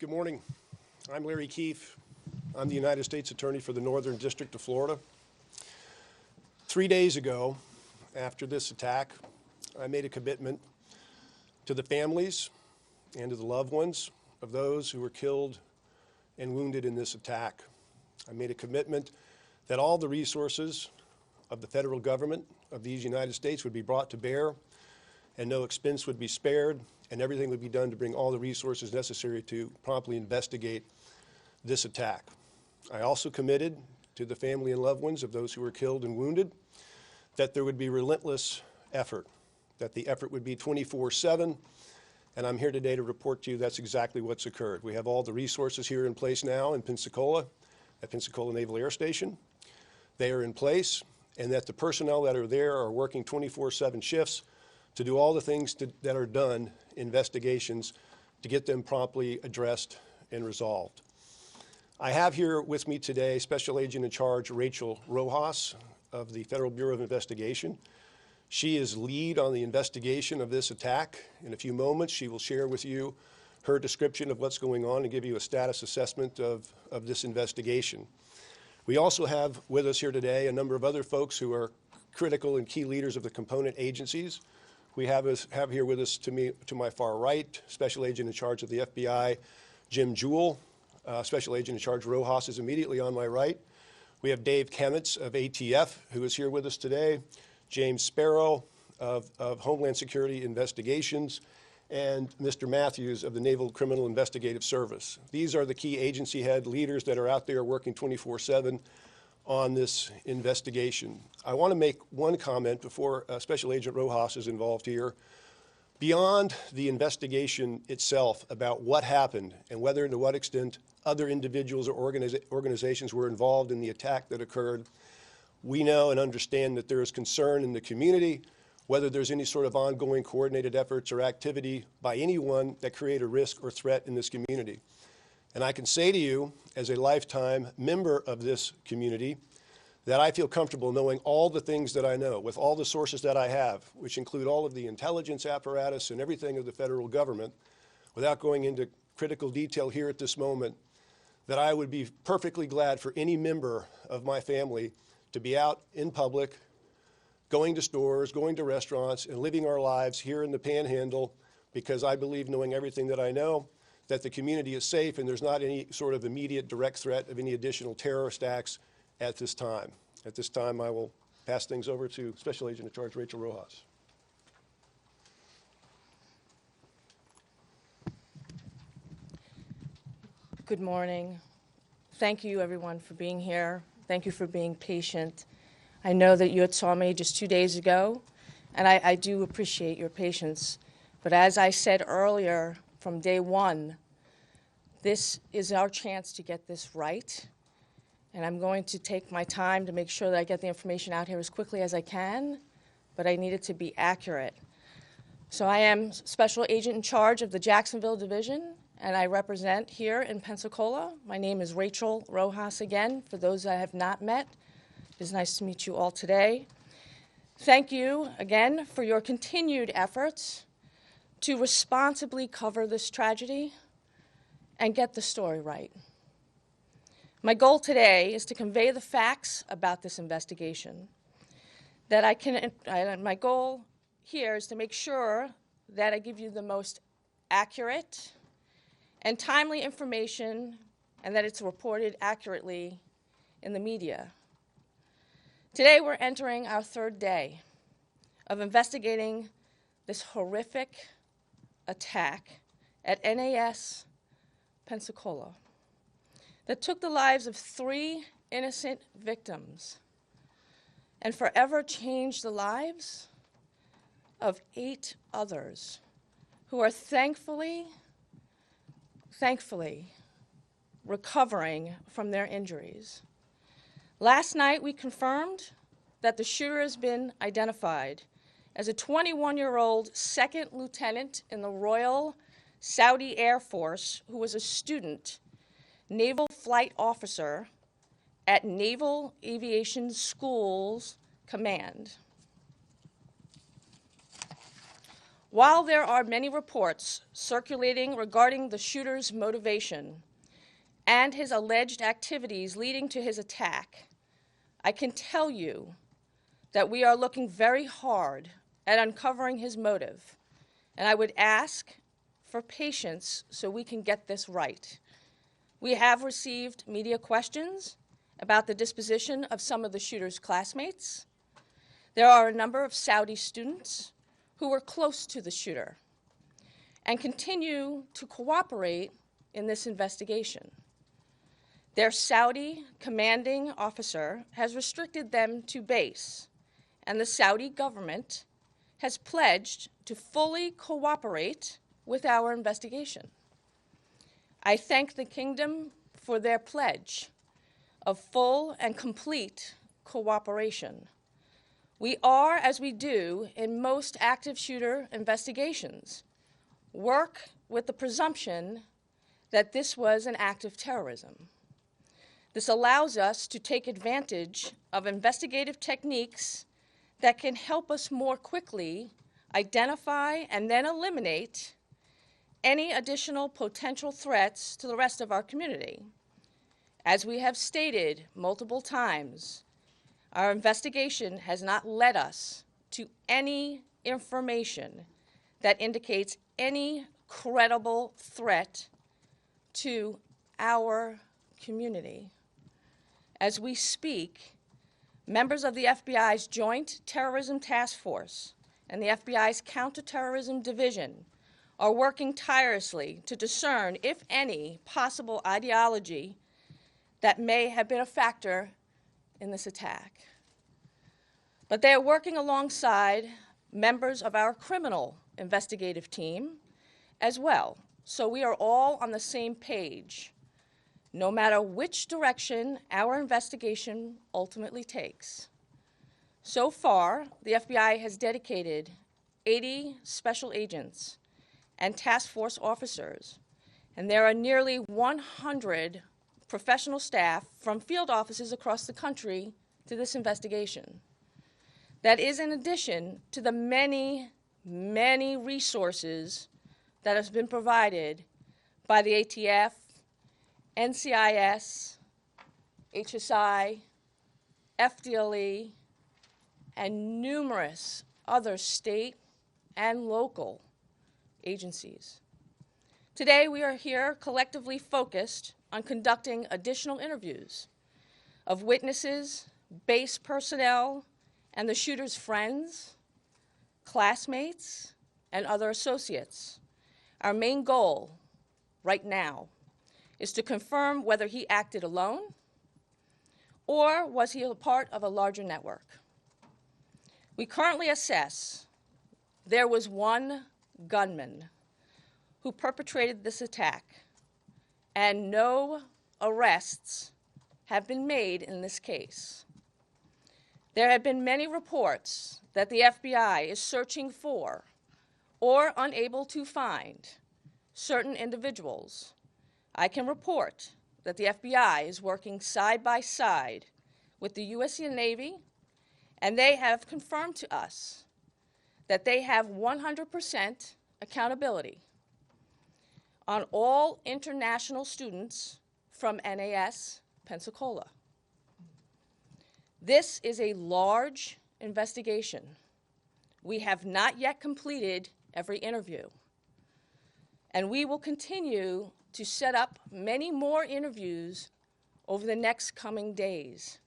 Good morning. I'm Larry Keefe. I'm the United States Attorney for the Northern District of Florida. 3 days ago, after this attack, I made a commitment to the families and to the loved ones of those who were killed and wounded in this attack. I made a commitment that all the resources of the federal government of these United States would be brought to bear and no expense would be spared and everything would be done to bring all the resources necessary to promptly investigate this attack. I also committed to the family and loved ones of those who were killed and wounded that there would be relentless effort, that the effort would be 24/7, and I'm here today to report to you that's exactly what's occurred. We have all the resources here in place now in Pensacola, at Pensacola Naval Air Station. They are in place, and that the personnel that are there are working 24/7 shifts to do all the things that are done, investigations, to get them promptly addressed and resolved. I have here with me today Special Agent in Charge Rachel Rojas of the Federal Bureau of Investigation. She is lead on the investigation of this attack. In a few moments, she will share with you her description of what's going on and give you a status assessment of this investigation. We also have with us here today a number of other folks who are critical and key leaders of the component agencies. We have here with us to my far right, Special Agent in Charge of the FBI, Jim Jewell. Special Agent in Charge Rojas is immediately on my right. We have Dave Kemitz of ATF, who is here with us today, James Sparrow of Homeland Security Investigations, and Mr. Matthews of the Naval Criminal Investigative Service. These are the key agency head leaders that are out there working 24/7 on this investigation. I want to make one comment before Special Agent Rojas is involved here. Beyond the investigation itself about what happened and whether and to what extent other individuals or organizations were involved in the attack that occurred, we know and understand that there is concern in the community whether there's any sort of ongoing coordinated efforts or activity by anyone that create a risk or threat in this community. And I can say to you, as a lifetime member of this community, that I feel comfortable knowing all the things that I know, with all the sources that I have, which include all of the intelligence apparatus and everything of the federal government, without going into critical detail here at this moment, that I would be perfectly glad for any member of my family to be out in public, going to stores, going to restaurants, and living our lives here in the Panhandle, because I believe, knowing everything that I know, that the community is safe and there's not any sort of immediate direct threat of any additional terrorist acts at this time. At this time, I will pass things over to Special Agent in Charge Rachel Rojas. Good morning. Thank you, everyone, for being here. Thank you for being patient. I know that you had saw me just 2 days ago, and I do appreciate your patience. But as I said earlier, from day one, this is our chance to get this right, and I'm going to take my time to make sure that I get the information out here as quickly as I can, but I need it to be accurate. So I am Special Agent in Charge of the Jacksonville Division, and I represent here in Pensacola. My name is Rachel Rojas again, for those I have not met. It is nice to meet you all today. Thank you again for your continued efforts to responsibly cover this tragedy and get the story right. My goal today is to convey the facts about this investigation. My goal here is to make sure that I give you the most accurate and timely information and that it's reported accurately in the media. Today we're entering our third day of investigating this horrific attack at NAS Pensacola that took the lives of 3 innocent victims and forever changed the lives of 8 others who are thankfully recovering from their injuries. Last night we confirmed that the shooter has been identified as a 21-year-old second lieutenant in the Royal Saudi Air Force who was a student, naval flight officer at Naval Aviation School's command. While there are many reports circulating regarding the shooter's motivation and his alleged activities leading to his attack, I can tell you that we are looking very hard at uncovering his motive, and I would ask for patience so we can get this right. We have received media questions about the disposition of some of the shooter's classmates. There are a number of Saudi students who were close to the shooter and continue to cooperate in this investigation. Their Saudi commanding officer has restricted them to base, and the Saudi government has pledged to fully cooperate with our investigation. I thank the Kingdom for their pledge of full and complete cooperation. We are, as we do in most active shooter investigations, work with the presumption that this was an act of terrorism. This allows us to take advantage of investigative techniques that can help us more quickly identify and then eliminate any additional potential threats to the rest of our community. As we have stated multiple times, our investigation has not led us to any information that indicates any credible threat to our community. As we speak, members of the FBI's Joint Terrorism Task Force and the FBI's Counterterrorism Division are working tirelessly to discern, if any, possible ideology that may have been a factor in this attack. But they are working alongside members of our criminal investigative team as well, so we are all on the same page, no matter which direction our investigation ultimately takes. So far, the FBI has dedicated 80 special agents and task force officers, and there are nearly 100 professional staff from field offices across the country to this investigation. That is in addition to the many, many resources that have been provided by the ATF, NCIS, HSI, FDLE, and numerous other state and local agencies. Today, we are here collectively focused on conducting additional interviews of witnesses, base personnel, and the shooter's friends, classmates, and other associates. Our main goal right now is to confirm whether he acted alone or was he a part of a larger network. We currently assess there was one gunman who perpetrated this attack, and no arrests have been made in this case. There have been many reports that the FBI is searching for or unable to find certain individuals. I can report that the FBI is working side by side with the U.S. Navy, and they have confirmed to us that they have 100% accountability on all international students from NAS Pensacola. This is a large investigation. We have not yet completed every interview, and we will continue to set up many more interviews over the next coming days.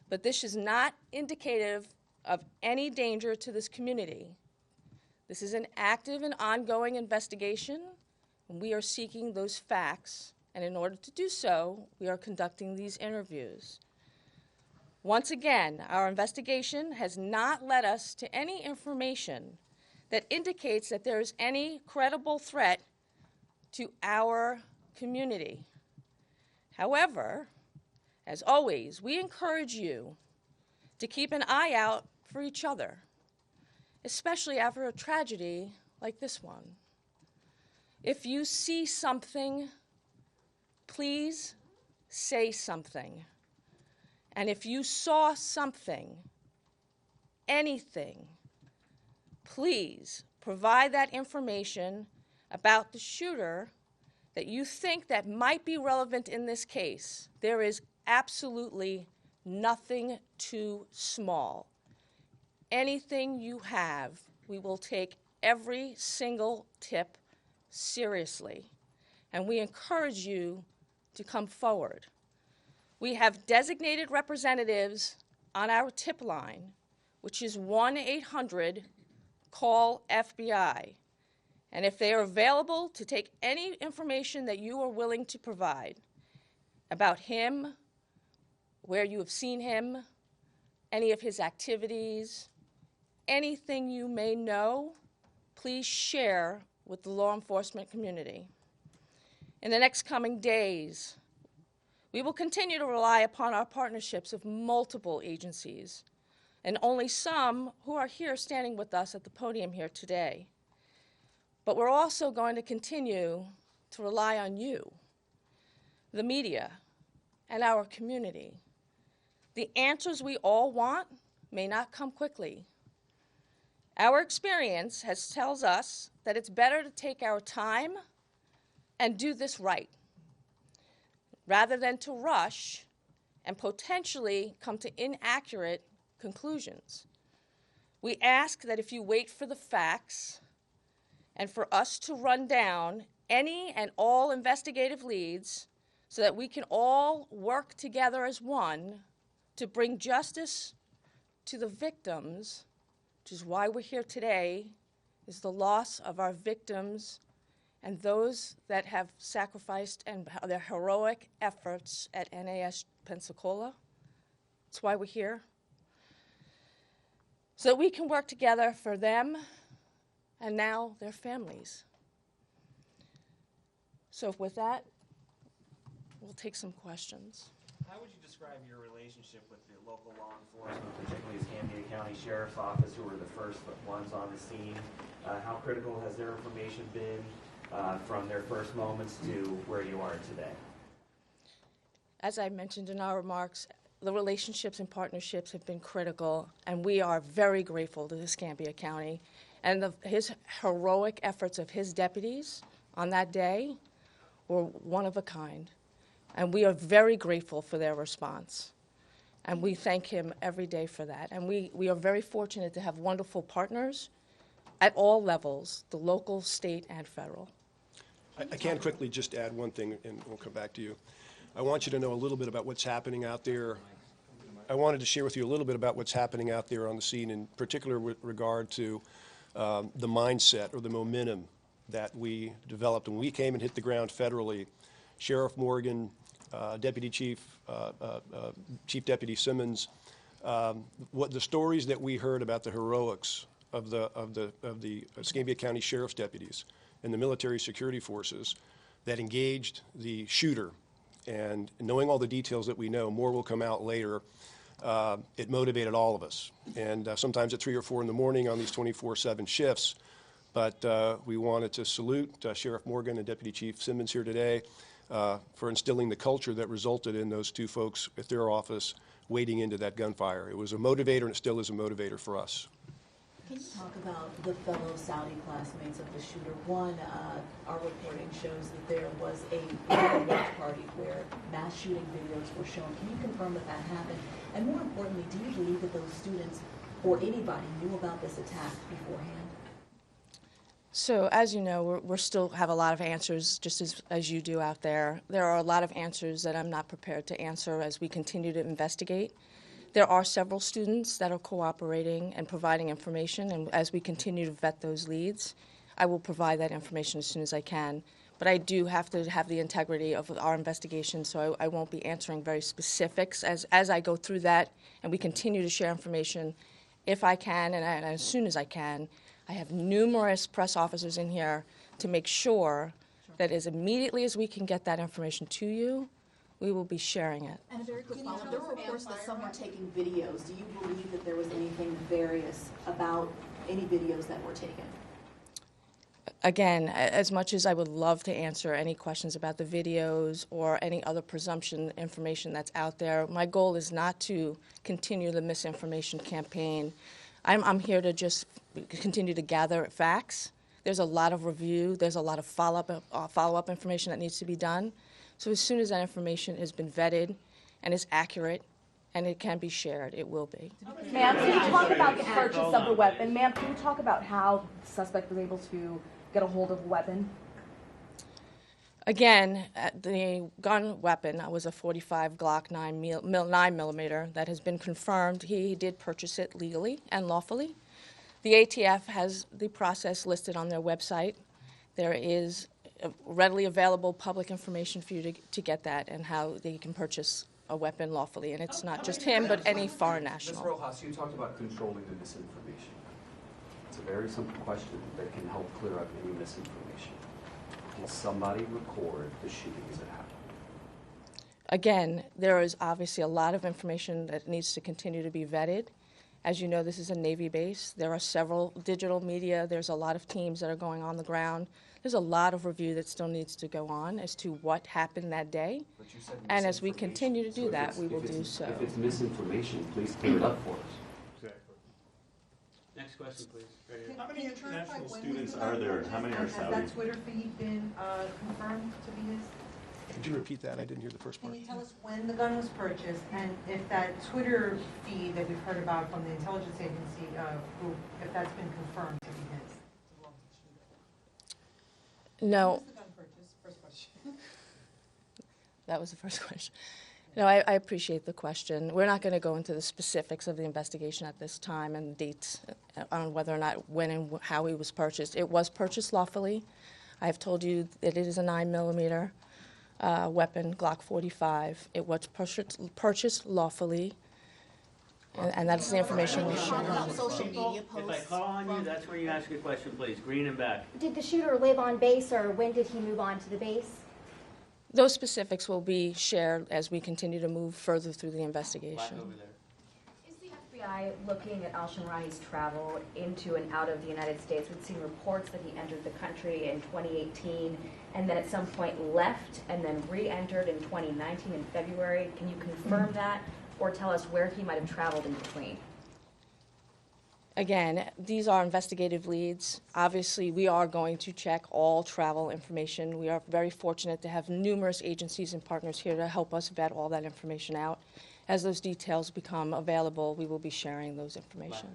But this is not indicative of any danger to this community. This is an active and ongoing investigation, and we are seeking those facts, and in order to do so, we are conducting these interviews. Once again, our investigation has not led us to any information that indicates that there is any credible threat to our community. However, as always, we encourage you to keep an eye out for each other, especially after a tragedy like this one. If you see something, please say something. And if you saw something, anything, please provide that information about the shooter that you think that might be relevant in this case. There is absolutely nothing too small. Anything you have, we will take every single tip seriously, and we encourage you to come forward. We have designated representatives on our tip line, which is 1-800-CALL-FBI. And if they are available to take any information that you are willing to provide about him, where you have seen him, any of his activities, anything you may know, please share with the law enforcement community. In the next coming days, we will continue to rely upon our partnerships of multiple agencies, and only some who are here standing with us at the podium here today. But we're also going to continue to rely on you, the media, and our community. The answers we all want may not come quickly. Our experience tells us that it's better to take our time and do this right, rather than to rush and potentially come to inaccurate conclusions. We ask that if you wait for the facts and for us to run down any and all investigative leads so that we can all work together as one to bring justice to the victims, which is why we're here today, is the loss of our victims and those that have sacrificed and their heroic efforts at NAS Pensacola. That's why we're here. So that we can work together for them and now their families. So with that, we'll take some questions. How would you describe your relationship with the local law enforcement, particularly the Escambia County Sheriff's Office, who were the first ones on the scene? How critical has their information been from their first moments to where you are today? As I mentioned in our remarks, the relationships and partnerships have been critical, and we are very grateful to Escambia County. And his heroic efforts of his deputies on that day were one of a kind. And we are very grateful for their response. And we thank him every day for that. And we are very fortunate to have wonderful partners at all levels, the local, state, and federal. I can quickly just add one thing, and we'll come back to you. I want you to know a little bit about what's happening out there. I wanted to share with you a little bit about what's happening out there on the scene, in particular with regard to the mindset or the momentum that we developed when we came and hit the ground federally. Sheriff Morgan, Deputy Chief Deputy Simmons, what the stories that we heard about the heroics of the Escambia County Sheriff's deputies and the military security forces that engaged the shooter, and knowing all the details that we know, more will come out later. It motivated all of us, and sometimes at 3 or 4 in the morning on these 24/7 shifts. But we wanted to salute Sheriff Morgan and Deputy Chief Simmons here today for instilling the culture that resulted in those two folks at their office wading into that gunfire. It was a motivator, and it still is a motivator for us. Can you talk about the fellow Saudi classmates of the shooter? One, our reporting shows that there was a watch party where mass shooting videos were shown. Can you confirm that that happened? And more importantly, do you believe that those students or anybody knew about this attack beforehand? So as you know, we still have a lot of answers, just as you do out there. There are a lot of answers that I'm not prepared to answer as we continue to investigate. There are several students that are cooperating and providing information, and as we continue to vet those leads, I will provide that information as soon as I can. But I do have to have the integrity of our investigation, so I won't be answering very specifics as I go through that, and we continue to share information if I can and as soon as I can. I have numerous press officers in here to make sure that as immediately as we can get that information to you, we will be sharing it. And a very quick follow-up. There were reports that some were taking videos. Do you believe that there was anything nefarious about any videos that were taken? Again, as much as I would love to answer any questions about the videos or any other presumption information that's out there, my goal is not to continue the misinformation campaign. I'm here to just continue to gather facts. There's a lot of review. There's a lot of follow-up information that needs to be done. So as soon as that information has been vetted and is accurate and it can be shared, it will be. Ma'am, can you talk about the purchase of the weapon? Ma'am, can you talk about how the suspect was able to get a hold of a weapon? Again, the gun weapon was a .45 Glock 9mm that has been confirmed. He did purchase it legally and lawfully. The ATF has the process listed on their website. There is readily available public information for you to get that and how they can purchase a weapon lawfully. And it's not just him, but any foreign Ms. national. Rojas, you talked about controlling the misinformation. It's a very simple question that can help clear up any misinformation. Can somebody record the shooting as it happened? Again, there is obviously a lot of information that needs to continue to be vetted. As you know, this is a Navy base. There are several digital media. There's a lot of teams that are going on the ground. There's a lot of review that still needs to go on as to what happened that day. But you said And as we misinformation. continue to do So if that, it's- we will if it's- do so. If it's misinformation, please clear it up for us. Next question, please. Right here. How many Can you clarify international when students the are gun there, and purchase, how many are and Saudi? Has that Twitter feed been confirmed to be his? Could you repeat that? I didn't hear the first part. Can you tell us when the gun was purchased, and if that Twitter feed that we've heard about from the intelligence agency group, if that's been confirmed to be his? No, When was the gun purchased? First question. that was the first question. No, I appreciate the question. We're not going to go into the specifics of the investigation at this time and dates on whether or not, when and how it was purchased. It was purchased lawfully. I've told you that it is a 9mm weapon, Glock 45. It was purchased lawfully, and that's the information we share. Social media If I posts. call on you, that's when you ask a question, please. Green and back. Did the shooter live on base, or when did he move on to the base? Those specifics will be shared as we continue to move further through the Black investigation. over there. Is the FBI looking at Alshamrani's travel into and out of the United States? We've seen reports that he entered the country in 2018 and then at some point left and then re-entered in 2019 in February. Can you confirm that or tell us where he might have traveled in between? Again, these are investigative leads. Obviously, we are going to check all travel information. We are very fortunate to have numerous agencies and partners here to help us vet all that information out. As those details become available, we will be sharing those information.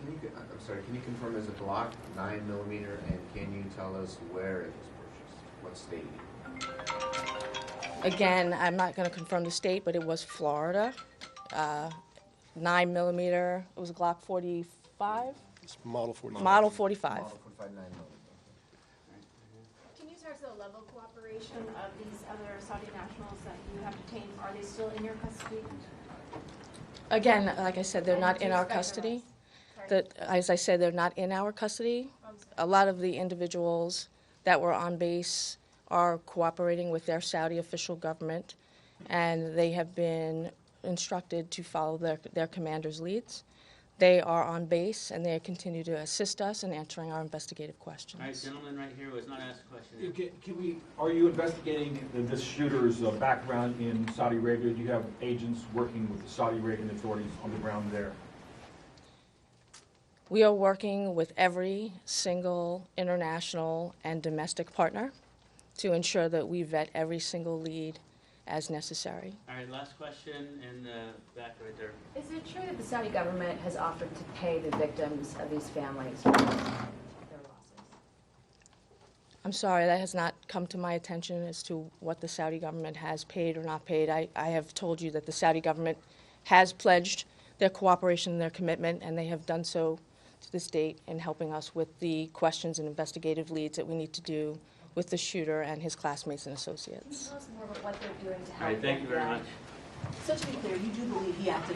Can you confirm as a Glock 9mm, and can you tell us where it was purchased? What state? Again, I'm not going to confirm the state, but it was Florida. 9mm, it was a Glock 45? It's Model 45. Model 45. Model 45 9mm. Can you tell us the level of cooperation of these other Saudi nationals that you have detained? Are they still in your custody? Again, like I said, they're And not do in you our expect custody. arrest? As I said, they're not in our custody. A lot of the individuals that were on base are cooperating with their Saudi official government, and they have been instructed to follow their commander's leads. They are on base, and they continue to assist us in answering our investigative questions. All right, gentleman right here was not asked a question. Are you investigating this shooter's background in Saudi Arabia? Do you have agents working with the Saudi Arabian authorities on the ground there? We are working with every single international and domestic partner to ensure that we vet every single lead as necessary. All right, last question in the back right there. Is it true that the Saudi government has offered to pay the victims of these families for their losses? I'm sorry, that has not come to my attention as to what the Saudi government has paid or not paid. I have told you that the Saudi government has pledged their cooperation and their commitment, and they have done so to this date in helping us with the questions and investigative leads that we need to do with the shooter and his classmates and associates. Can you tell us more about what they're doing to help? All right, thank you very much. So to be clear, you do believe he acted